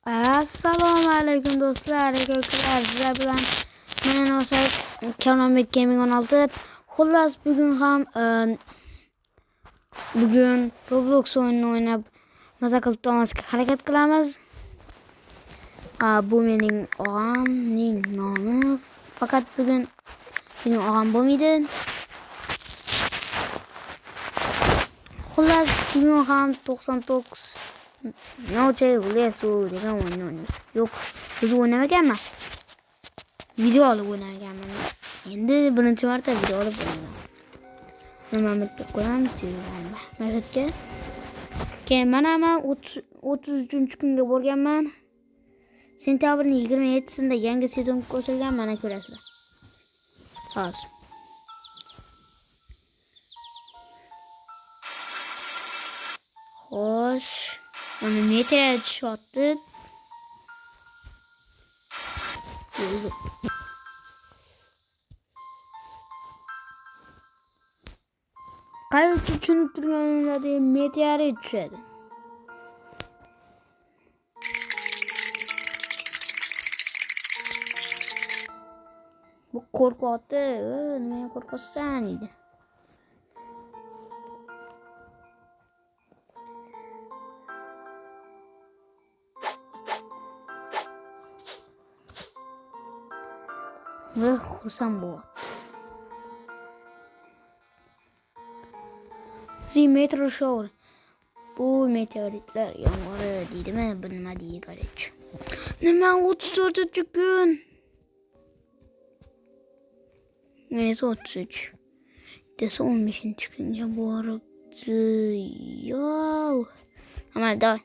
Assalomu alaykum do'stlar, aka-ukalar. Sizlar bilan men o'sha Karonbek Gaming 16. Xullas bugun Roblox o'yinini o'ynab maza qilib tomoshaga harakat qilamiz. Bu mening og'amning nomi. Faqat bugun mening og'am bo'lmaydi. Xullas bugun ham 99 Noche Lesu degan o'yinni o'ynaymiz. Yo'q, biz o'ynamaganman. Video olib o'ynaganman. Endi birinchi marta video olib o'ynayman. Nima bitta ko'ramiz deyman. Marhamatga. Keyin mana men 33-kunga borganman. Sentyabrning 27-sida yangi sezon qo'shilgan, mana ko'rasizlar. Hozir. Xo'sh, mana meteor tushyapti. Qayerga tushunib turganingizda meteor tushadi. Bu qo'rqoqti, nima qo'rqasan edi. Ve xursand bo'lyapti. Metro shower. Bu meteoritlar yomg'iri deydimi, bir nima deydi qaraychi. Nima 34-kun? Neyse 33. Desa 15-kunga boribdi. Yo. Amalda.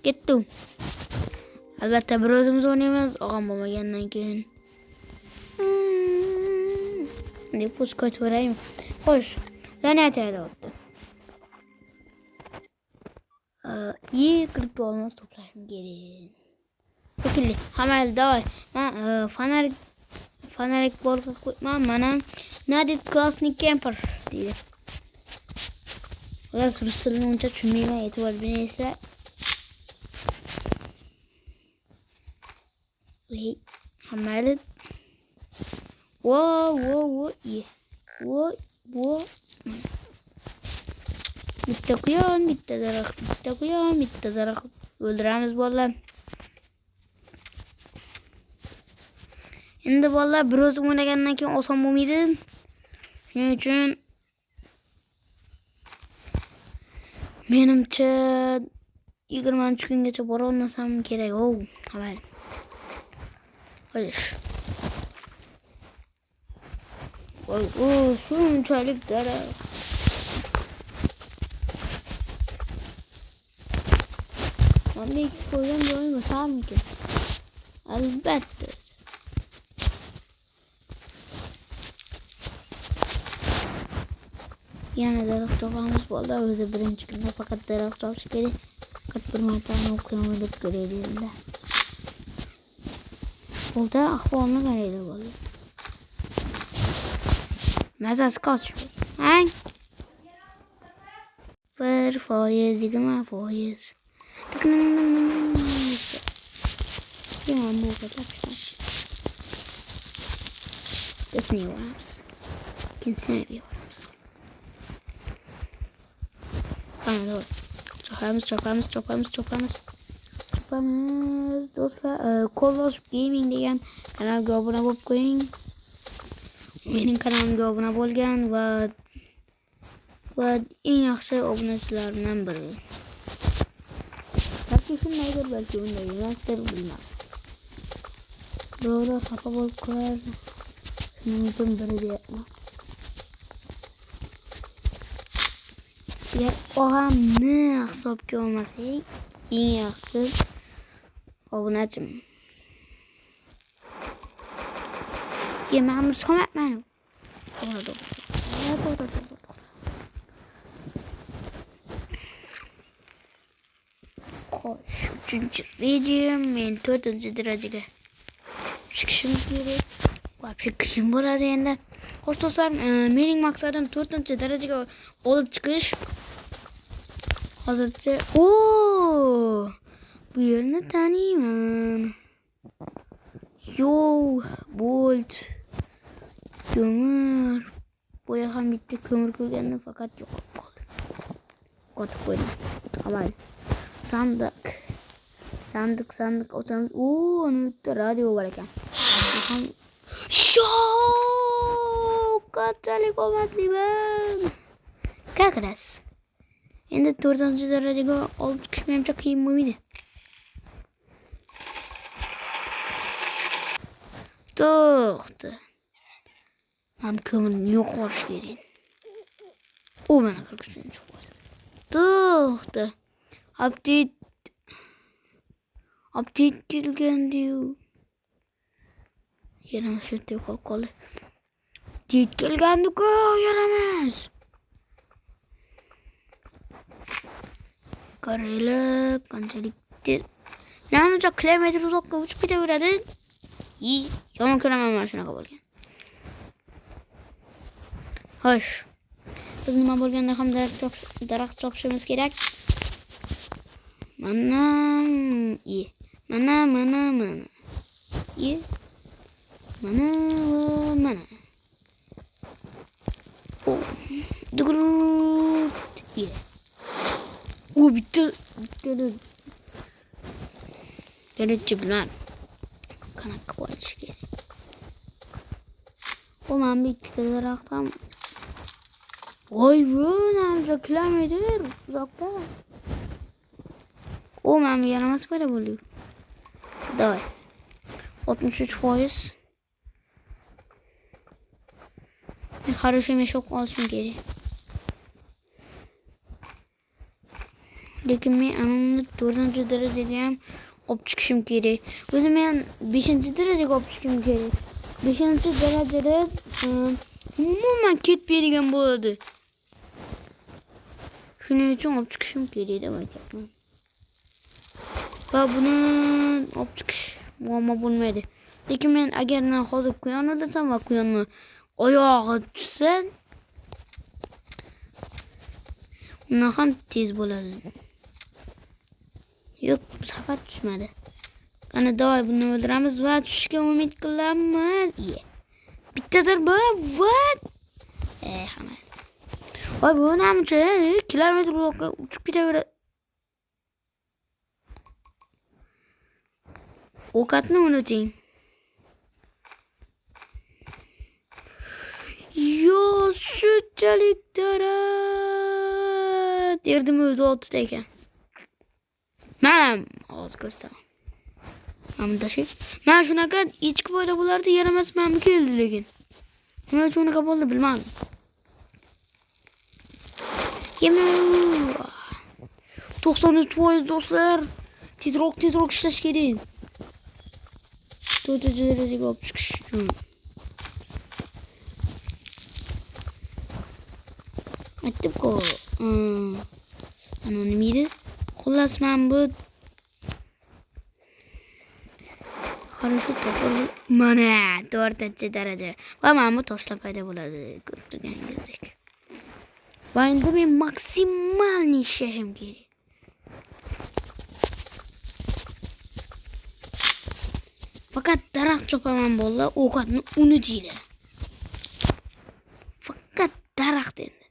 Ketdim. Albatta bir o'zimiz o'ynaymiz, og'am bo'lmagandan keyin. Deb qo'shib ko'raymi? Xo'sh, laniyat aytdi. Kripto olmos to'plashim kerak. Okey, hamal davay. Fanarik bo'lsa qo'yman, mana Nadit Klasnik Camper deydi. Ular rus tilini uncha tushunmayman, e'tibor beringsizlar. Hamali Wo. Bitta quyon, bitta daraxt. O'ldiramiz bolalar. Endi bolalar biroz o'ynagandan keyin oson bo'lmaydi. Shuning uchun menimcha 23 kungacha bora olmasam kerak. Havayli. Qo'yish. Shunchalik daraxt. Mana ikki qo'ygan joyim bo'lsa-mikin. Albatta. Yana daraxt topamiz bolalar. O'zi birinchi kunda faqat daraxt topish kerak. Faqat bir marta o'qiyaman deb ko'raydilar. Bo'ldi, ahvolni qaraydi bolalar. Mazasi qochib. Hang. 1%, 20%. Yomon bu kadar. Desmiyoruz. Kimse yapıyoruz. Bana doğru. Çapamız. Do'stlar, Colors Gaming degan kanalga obuna bo'lib qo'ying. Mening kanalimga obuna bo'lgan va eng yaxshi obunachilardan biri. Balki shundaydir, balki unday emasdir, bilmadim. Birovlar xafa bo'lib qolar. Shuning uchun biri deyapman. Agar og'amni hisobga olmasak, eng yaxshi obunachim. Yemamiz qo'yapman. To'g'ri. Xo'sh, 3-rejim, men 4-darajaga chiqishim kerak. Вообще qiyin bo'ladi endi. Xo'sh do'stlar, mening maqsadim 4-darajaga olib chiqish. Hozircha, bu Bu yerini tanıyman. Yo, bolt. Kömür. Boya ham bitti. Kömür ko'rganda fakat yo'q qoldi. Qotib qo'ydim. Tamam. Sandık ochamiz. Oo, uni bitta radio bor ekan. Qanchalik omadliman. Kakras. Endi 4-darajaga olib chiqish menimcha qiyin bo'lmaydi. To'xta. Men ko'mirni yo'qotish kerak. U meni 43-chi qo'ydi. To'xta. Update kelgan-diyu. Yana shu yerda yo'qolib qoldi. Update kelgan-ku, yaramas. Qaraylik, qanchalik namuncha kilometr uzoqqa uchib ketaveradi. Yomon ko'raman mana shunaqa bo'lgan. Xo'sh. Biz nima bo'lganda ham daraxt chopishimiz kerak. Mana. Oh. O bitti. Derece bilen. Kanak kıvaç ki. O ben bir iki daraxtam. Vay be, namca kilometre uzakta. O ben bir yaramaz böyle buluyor. Давай. 63%. Хороший мешок olsun geri. Lekin men anamni 4-darajada ham olib chiqishim kerak. O'zim men 5-darajaga olib chiqishim kerak. 5-darajada umuman ketib bergan bo'ladi. Shuning uchun olib chiqishim kerak deb aytyapman. Va buni olib chiqish muammo bo'lmaydi. Lekin men agar hozir quyonni desam va quyonni oyog'i tushsa, undan ham tez bo'ladi. Yo'q, bu safar tushmadi. Qani davay buni o'ldiramiz va tushishga umid qilamiz. Bittadir bu. What? Hamma. Voy, bu namcha kilometr uzoqqa uchib ketaveradi. Ovqatni unuting. Yo, shunchalik daraxt. Derdim o'zi 6 ta ekan. Men hozir ko'rsataman. Mana tashi. Men shunaqa ichki boyda bo'lardi, yaramas menga keldi lekin. Nima uchun unaqa bo'ldi bilmadim. Yema. 93% do'stlar. Tezroq ishlash kerak. 4-darajaga olib chiqish uchun. Aytib-ku. Ana nima edi? Xullas men bu Хорошо topildi. Mana 4-daraja. Va men bu toshlar paydo bo'ladi. Ko'rib turganingizdek. Va endi men maksimalni ishlashim kerak. Fakat daraxt chopaman bo'ldi, ovqatni unutinglar. Fakat daraxt endi.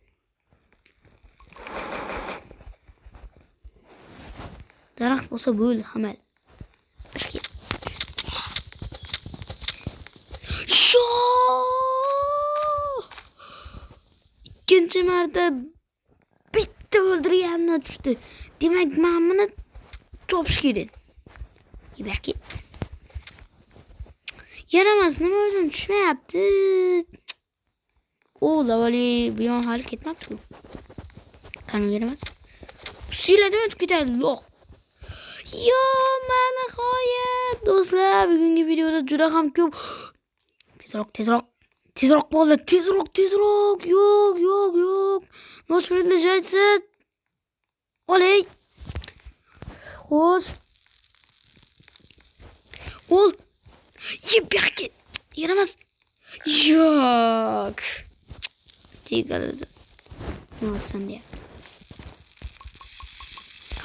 Daraxt bo'lsa bo'ldi, hamal. İkinci marta bitta o'ldirganini tushdi. Demak, men buni chopish kerak. Belki yaramas, nima uchun tushmayapti? O lavali bu yon hali ketmabdi-ku. Qani yaramas. Siylada o'tib ketadi. Yo'q. Yo, mana nihoyat do'stlar, bugungi videoda juda ham ko'p tezroq bo'ldi. Tezroq. Yo'q. Nima приближается? Oley. Xo'sh. Ol. Yebaki. Yaramas. Yo'q. Tegadi. Nima sen deyapti?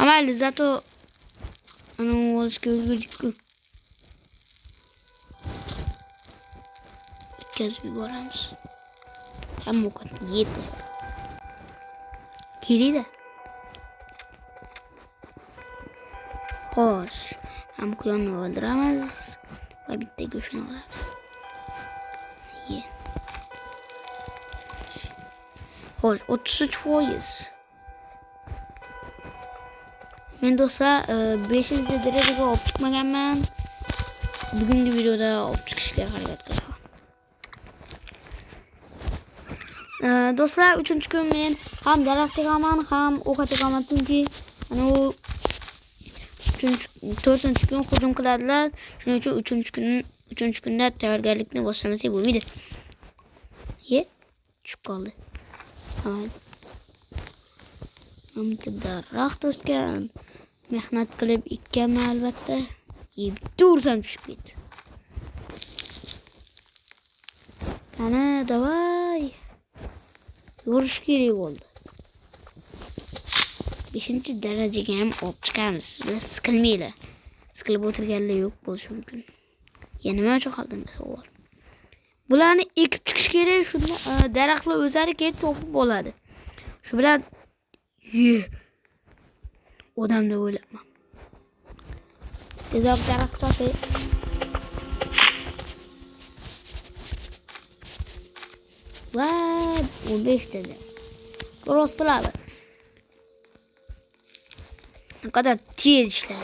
Amal zato Ana olishga ulgurdik-ku. O'tkazib yuboramiz. Hamma o'qatni yedi. Keldi. Xo'sh, ham quyonni o'ldiramiz va bitta go'shtni olamiz. Xo'sh, 33%. Men do'stlar 5-darajaga olib chiqmaganman. Bugungi videoda olib chiqishga harakat qilaman. Do'stlar 3-kun men ham daraxt tegaman, ham o'qa tegaman, chunki ana u 4-kun hujum qiladilar. Shuning uchun 3-kunda tayyorgarlikni boshlamasak bo'lmaydi. Tushib qoldi. Bitta daraxt o'sgan. Mehnat qilib ekkanman albatta. Bitta ursam tushib ketdi. Ana, davay. Yurish kerak bo'ldi. 5-darajaga ham olib chiqamiz. Sizlar siqilmanglar. Siqilib o'tirganlar yo'q bo'lishi mumkin. Nima uchun qoldim savol. Bularni ekib chiqish kerak, shunda daraxtlar o'zlari kelib topib bo'ladi. Shu bilan odamda o'ylabman. Tezroq daraxt topib. Va 15 dedi. Rostlar. Ne kadar tez işler.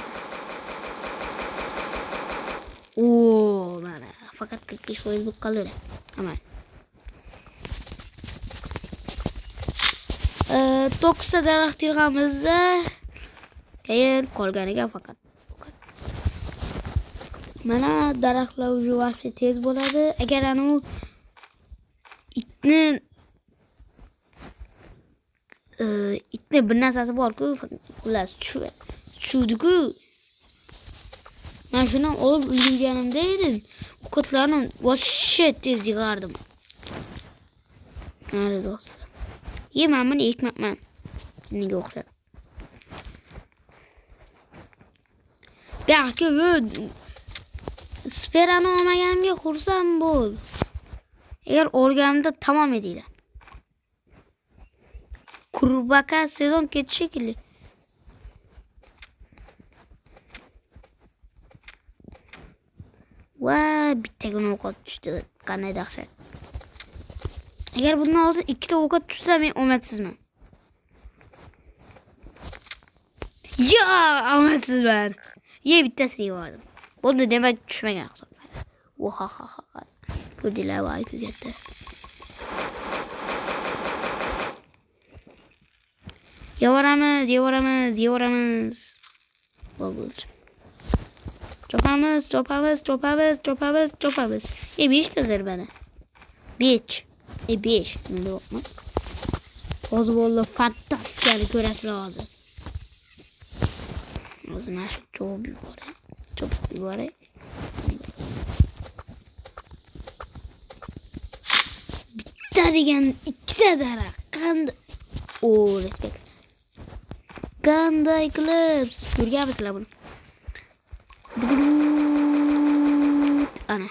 Oo, mana fakat 45% bu kalır. Hemen. 9 daraxt yig'amizda. Keyin qolganiga faqat. Mana daraxtlar uji vaqti tez bo'ladi. Agar anu itni bir narsasi bor-ku, xullas tushuvdi-ku. Men shuni olib ulgurganimda edim. O'qitlarni voshshe tez yig'ardim. Mana do'stlar. Yemam, men ekmabman. Nega o'xshab. Belki sperani olmaganimga xursand bo'l. Agar olganimda tamom edinglar. Kurbaka sezon ketishi shekilli. Va bittagina o'qot tushdi. Qanday dahshat. Agar bundan hozir 2 ta o'qot tushsa, men omadsizman. Ya, omadsizman. Bittasini yedim. Bo'ldi, demak tushmagan hisoblanadi. Voha. Ko'rdinglar, voy ko'gatdi. Yevoramiz. Bo'ldi. Chopamiz. 5 ta zarbani. 5. 5. Bunda yo'qmi? Hozir bo'ldi, fantastikani ko'rasizlar hozir. Hozir mana shu chopib yuboray. Bitta degan 2 ta daraxt. Qanday? Respekt. Qanday clips. Ko'rganmisizlar buni? Ana.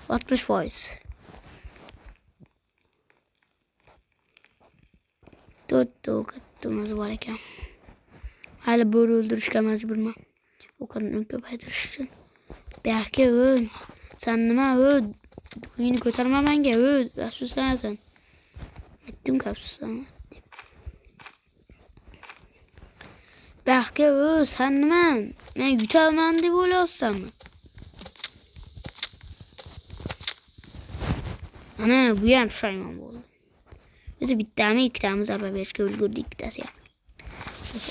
60%. 4 o'qitimiz bor ekan. Hali bo'ri o'ldirishga majburman. O'qitni ko'paytirish uchun. Belki sen nima uyini ko'tarma menga afsuslanasan. Aytdim-ku afsuslanaman. Belki sen nima men yutaman deb o'ylayapsanmi? Ana bu ham pushaymon bo'ldi. O'zi bittami, 2 tamiz zarba berishga ulgurdik bittasi ham.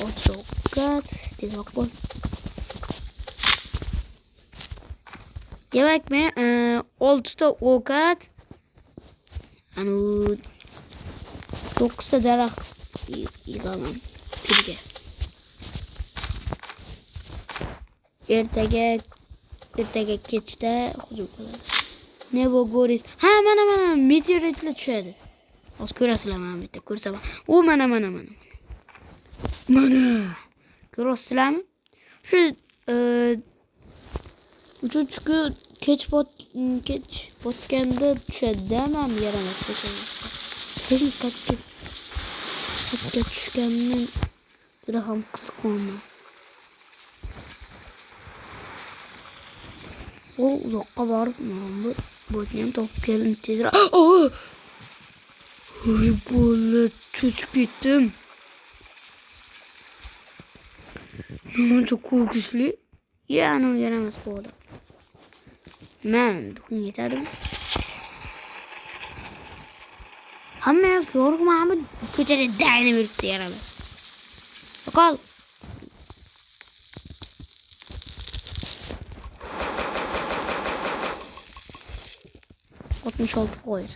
O'qat, tezroq bo'l. Demak men 6 ta o'qat, ana 9 ta daraxt yig'aman kuniga. Ertaga kechda hujum qiladi. Ne bu go'ris? Ha, mana meteoritlar tushadi. Hozir ko'rasizlar, mana bitta ko'rsaman. Mana. Ko'rasizlarmi? Shu çünkü keç botganda tushadi ham yaramas lekin katta tushgandan juda ham qiziqaman. O uzoqqa borib bu botni ham topib keldim tezroq. Oy bola cho'chib ketdim. Çok korkunçlu. Yani yaramaz bu adam. Ben dokun yeterdim. Hamma yok yorgun ama kötüde dayana verip de yaramaz. Bakalım. %66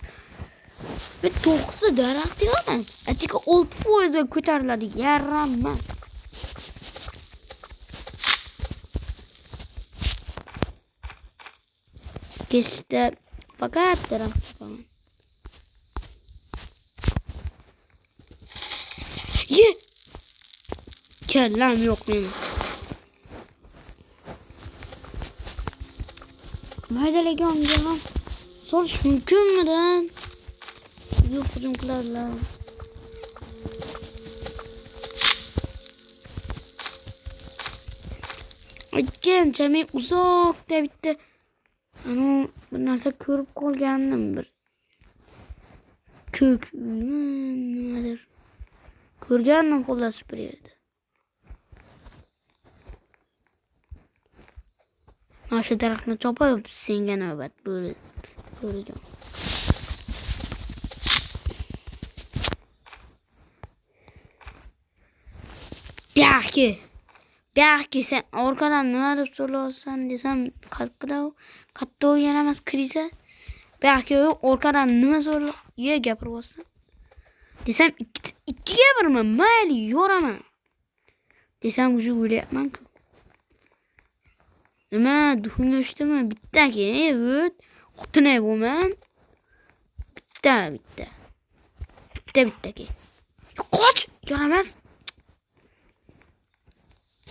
ve 9'u darak değil ama. Etik 6% kötülerdi yaramaz. Geçti fakat taraf falan. Ye. Kellem yok benim. Haydi legion gel. Soruş mümkün mü lan? Yok bizimkilerle. Ayken cami uzakta bitti. Ama bir narsa ko'rib qolgandim bir. Ko'k nimadir. Ko'rgandim xullas bir yerda. Mana shu daraxtni chopib senga navbat bo'ldi. Ko'racağım. Belki sen orkadan nima deb so'raysan desam katta o'ynamas kriza. Belki orkadan nima so'rayga gapiryapsan desam ikki gapirma mayli yo'raman desam уже o'ylayapman-ku. Nima duxunga uchdimi bittaki evet xotinay bo'lman bittaki qoch yo'ramas.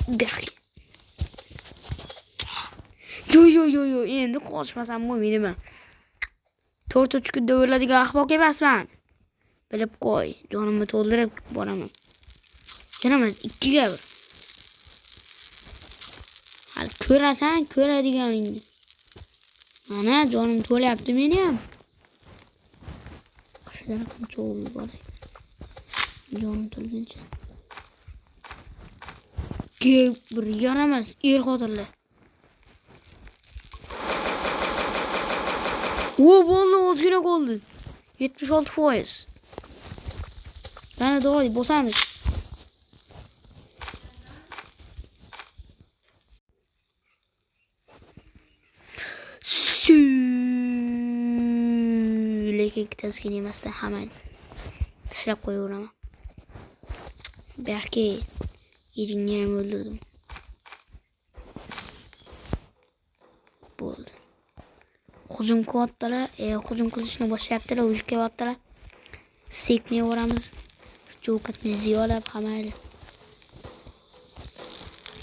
Belki. Yo endi qochmasam bo'lmaydi men. 4-3 kunda o'ladigan ahmoq emasman. Bilib qo'y, jonimni to'ldirib boraman. Janamas 2 ga 1. Hali ko'rasan, ko'radiganingni. Mana jonim to'layapti meni ham. Ashadana qancha bo'ladi. Jonim to'lguncha. Bir yaramas xotinlar. Vallahi ozgina qoldi. 76%. Mana do'g'ri bosamiz. Lekin ikkitasiga emasdan hamma tashlab qo'yaveraman. Belki yeringni ham o'ldirdim. Bo'ldi. Hujum qilyaptilar. Hujum qilishni boshlayaptilar. Urush qilyaptilar. Sekni o'ramiz. Jo'katni ziyolab hamayli.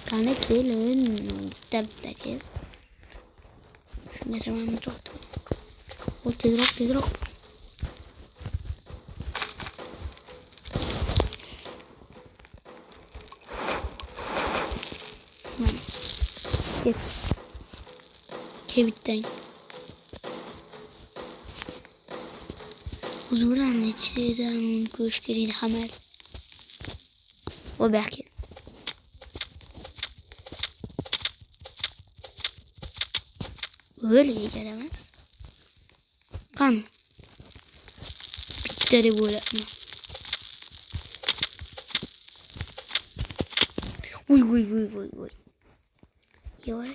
Qani kelin. Bitta kel. Shunga tamam cho'qdi. O tezroq. Kevitten. Huzuran içeriden köşkeriyle hamel. O belki. Öyle gelemez. Kan. Bitteri böyle yapma. Uy. Yavaş.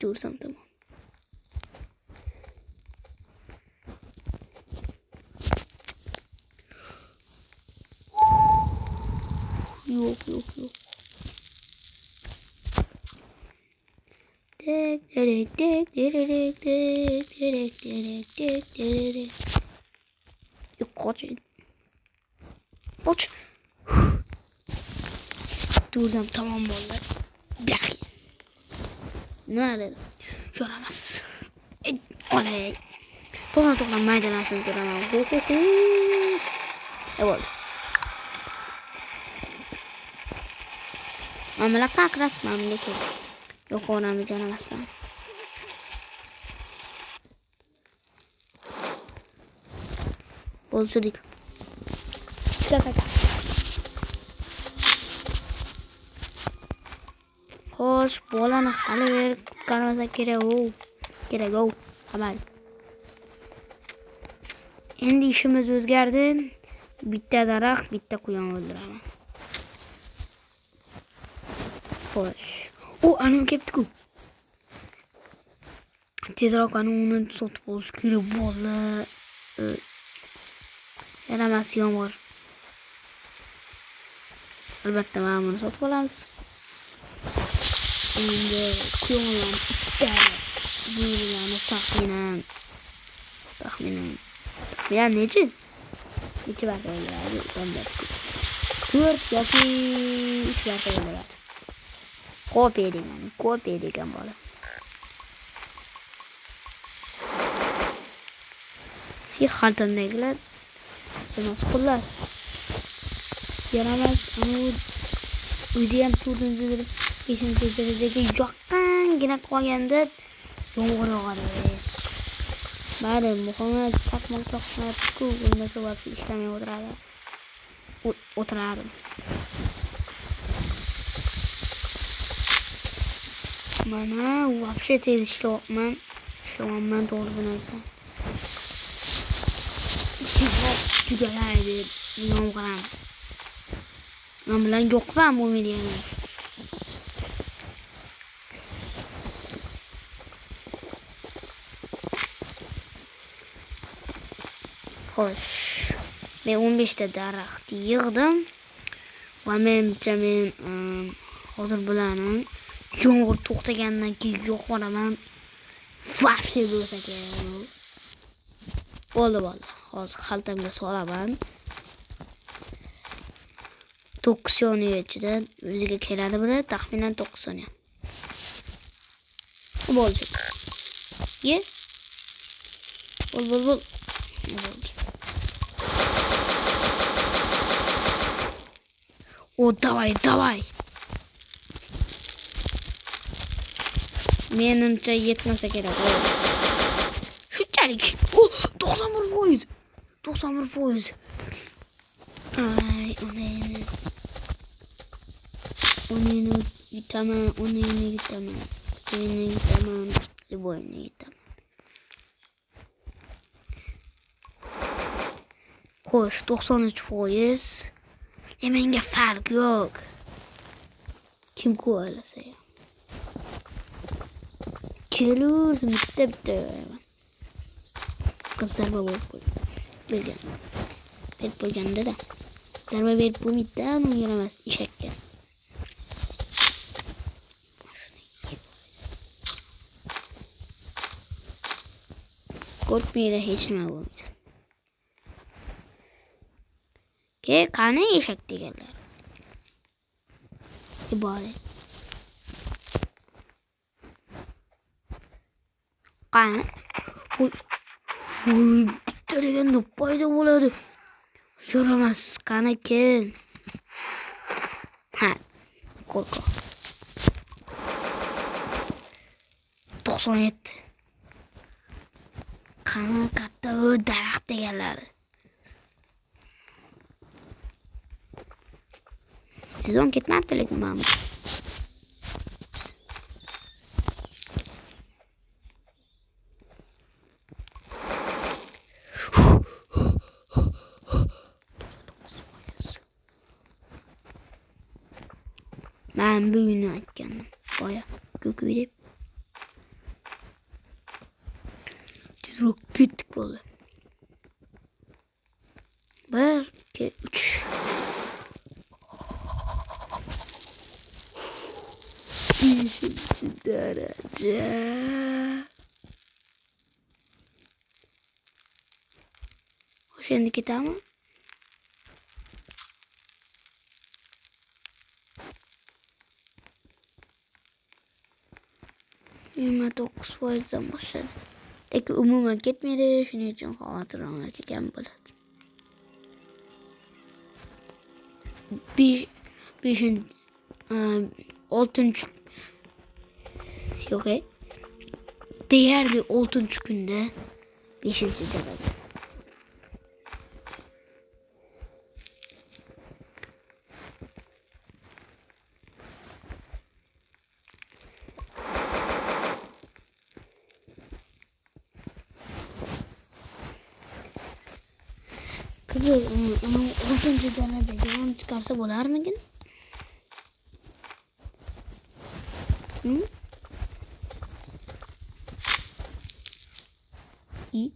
Dursam tamam. Yok. Yok koç. Dursam tamam vallahi. Gel. Nerede? Yaramaz. Oley. To'g'ri maydalanishini ko'raman. Evet. Mana qaqras mamlakat. Yuqoramiz yaramasdan. Bo'lsudik. Xo'sh, bolani hali berib qarmasa kerak u. Kerak u. Amal. Endi ishimiz o'zgardi. Bitta daraxt, bitta quyon o'ldiraman. Xo'sh. O, anam kelibdi-ku. Tezroq uni sotib olish kerak bo'ldi. Yaramas yomg'ir. Albatta mana buni sotib olamiz. Endi quyonlarni ikkita bo'ylarni taxminan necha? Necha marta o'ldiradi? 4 yoki 3 marta o'ldiradi. Ko'p degan bola. Xaltamdagilar siz xullas. Yaramas, o'zi ham turdiz deb esingizga yoqqangina qolganda yomg'ir yog'adi. Bari muhimi chaqmoq chaqmoq-ku bo'lmasa vaqt ishlamay o'tirardim. Mana вообще tez ishlayapman to'g'risini aytsam. Tugalaydi yomg'ir. Men bilan yo'qman bu mediani. Xo'sh. Men 15 ta daraxt yig'dim. Va menimcha men hozir bularni yomg'ir to'xtagandan keyin yo'qoraman. Вообще bo'lsa kerak. Bo'ldi. Hozir xaltamga solaman. 9 soniya ichida o'ziga keladi buni, taxminan 9 soniya. Bo'ldi. Ye. Bo'l. O, давай. Menimcha yetmasa kerak. Shunchalik. 91%. Ay, Unini yutaman. Любойni yutaman. Xo'sh, 93%. Menga farq yo'q. Kim ko'rsa ham. Kelur, bitta yo'qman. Zarba bo'lganda-da. Zarba berib bo'lmaydi-da, uni yaramas eshakka. Qo'rqmaydi, hech nima bo'lmaydi. Qani eshak deganlar. Ibora. Qani? Bitta deganda paydo bo'ladi. Yaramas, qani kel. Ha, qo'rqo. 97. Qani katta daraxt deganlar. Sezon ketmabdi lekin mana. Ben bugün aytgandim. Boya ko'kuyib. Tezroq ketdik bo'ldi. 1, 2, 3. Beşinci derece. Şimdi tamam. 29%dan boshladi. Lekin umuman ketmaydi, shuning uchun xavotirlanmas ekan bo'ladi. 6. Yok değerli 6. günde 5. derece. Kızı onun 6. derecede yalan çıkarsa bo'lar mıkin? Hı? İyi.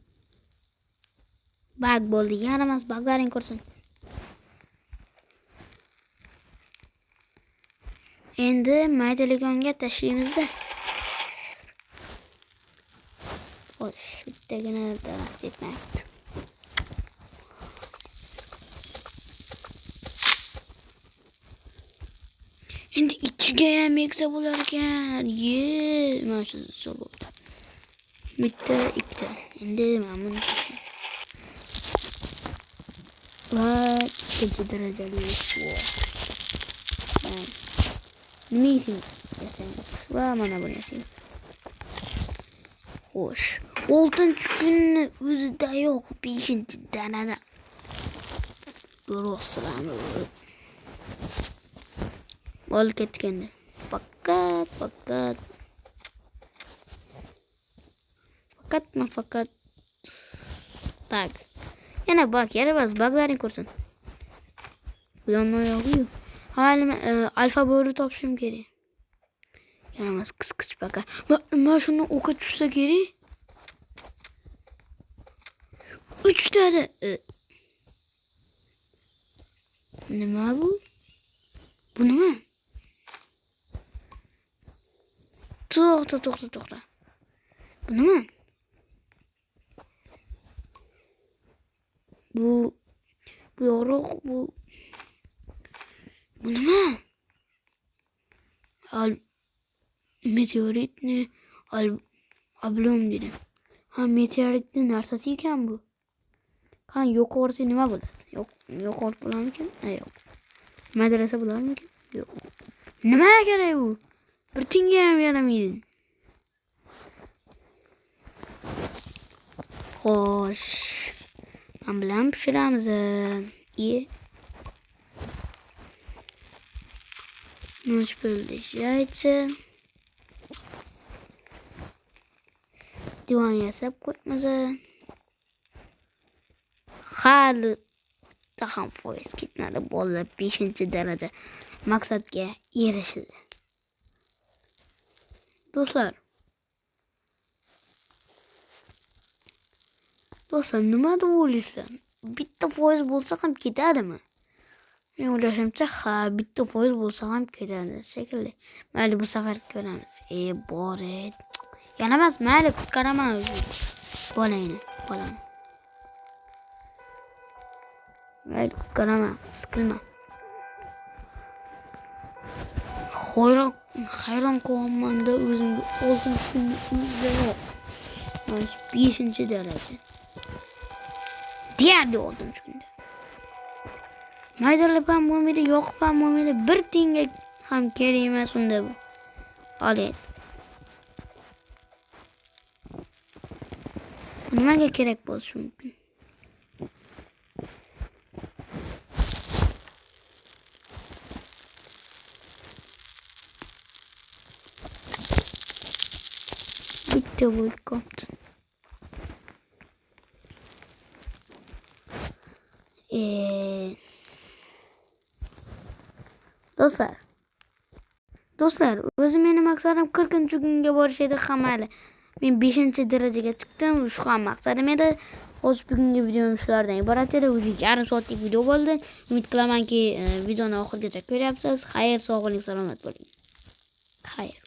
Bug bo'ldi. Yaramas bug'laring ko'rsin. Endi maydaliganga tashlaymiz-da. Xo'sh, bittagina daraxt yetmayapti. Endi ichiga ham eksa bo'lar ekan. Mana shu bo'ldi. Bitta, ikkita. Endi mana buni va 2. darajali nima yasangiz va mana buni yasangiz. Xo'sh, 6. kunni o'zida yo'q 5. danada. Ro'ssalami. Ol ketganda. Fakat bak. Yana bak, yaramaz bug'laring ko'rsin. Bu yondan yo'q. Halim alfa bo'ri topishim kerak. Yaramaz qis baka. Men shuni o'qqa tushsa kerak. 3 tane. Nima bu? Bu nima? To'xta. Bu nima? Bu yorug' bu nima? Meteoritni oblom dedi. Ha, meteoritni narsasi ekan bu. Qani yo'qorsa nima bo'ladi? Yo'qort bo'larmikin? Yo'q. Madrasa bo'larmikin? Yo'q. Nima kerak bu? Bir tinga ham yaramaydi. Xo'sh. Men bilan pishiramiz. Nima bo'ldi? Yaychi. Divan yasab qo'yamiz. Hali ham foiz ketmadi. Bolalar 5. daraja maqsadga erishdi. Do'stlar, nima deb o'ylaysizlar? Bitta foiz bo'lsa ham ketadimi? Men o'ylashimcha, ha, bitta foiz bo'lsa ham ketadi shekilli. Mayli, bu safar ko'ramiz. Bore. Yana emas, mayli, qutqaraman bolani. Mayli, qutqaraman, siqilma. Hayron qolyapman-da o'zimga. 6. kunni o'zida yo'q. 5. daraja. Deyarli 6. kunda. Maydalab ham bo'lmaydi, yoqib ham bo'lmaydi. Bir tinga ham kerak emas unda bu. Oling. Nimaga kerak bo'lishi mumkin? Bitti bu koptu. Do'stlar, o'zim meni maqsadim 40. kunga borish edi, hamali. Men 5. darajaga chiqdim, shu ham maqsadim edi. Hozir bugungi videom shulardan iborat edi. O'zi yarim soatlik video bo'ldi. Umid qilamanki, videoni oxirigacha ko'ryapsiz. Xayr, sog' bo'ling, salomat bo'ling. Xayr.